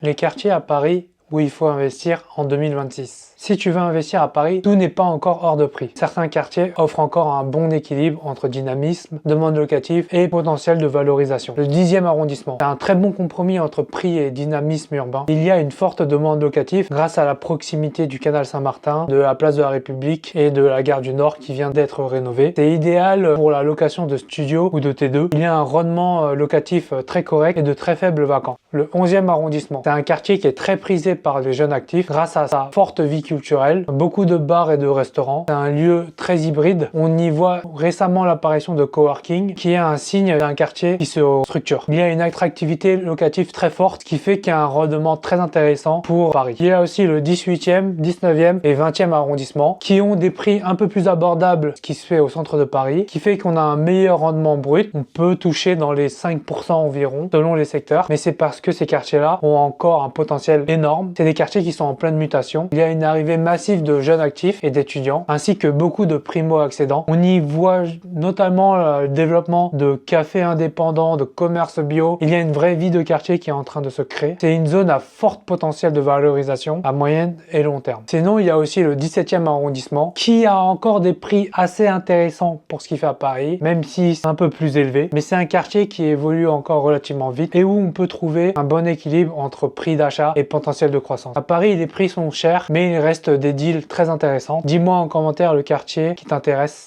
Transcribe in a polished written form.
Les quartiers à Paris où il faut investir en 2026. Si tu veux investir à Paris, tout n'est pas encore hors de prix. Certains quartiers offrent encore un bon équilibre entre dynamisme, demande locative et potentiel de valorisation. Le 10e arrondissement, c'est un très bon compromis entre prix et dynamisme urbain. Il y a une forte demande locative grâce à la proximité du canal Saint-Martin, de la place de la République et de la gare du Nord qui vient d'être rénovée. C'est idéal pour la location de studios ou de T2. Il y a un rendement locatif très correct et de très faibles vacances. Le 11e arrondissement, c'est un quartier qui est très prisé par les jeunes actifs grâce à sa forte vie culturelle, beaucoup de bars et de restaurants. C'est un lieu très hybride. On y voit récemment l'apparition de coworking qui est un signe d'un quartier qui se structure. Il y a une attractivité locative très forte qui fait qu'il y a un rendement très intéressant pour Paris. Il y a aussi le 18e, 19e et 20e arrondissement qui ont des prix un peu plus abordables ce qui se fait au centre de Paris, qui fait qu'on a un meilleur rendement brut. On peut toucher dans les 5% environ selon les secteurs, mais c'est parce que ces quartiers-là ont encore un potentiel énorme. C'est des quartiers qui sont en pleine mutation. Il y a une arrivée massive de jeunes actifs et d'étudiants, ainsi que beaucoup de primo-accédants. On y voit notamment le développement de cafés indépendants, de commerce bio. Il y a une vraie vie de quartier qui est en train de se créer. C'est une zone à fort potentiel de valorisation à moyenne et long terme. Sinon, il y a aussi le 17e arrondissement qui a encore des prix assez intéressants pour ce qu'il fait à Paris, même si c'est un peu plus élevé. Mais c'est un quartier qui évolue encore relativement vite et où on peut trouver un bon équilibre entre prix d'achat et potentiel de croissance. À Paris, les prix sont chers, mais il reste des deals très intéressants. Dis-moi en commentaire le quartier qui t'intéresse.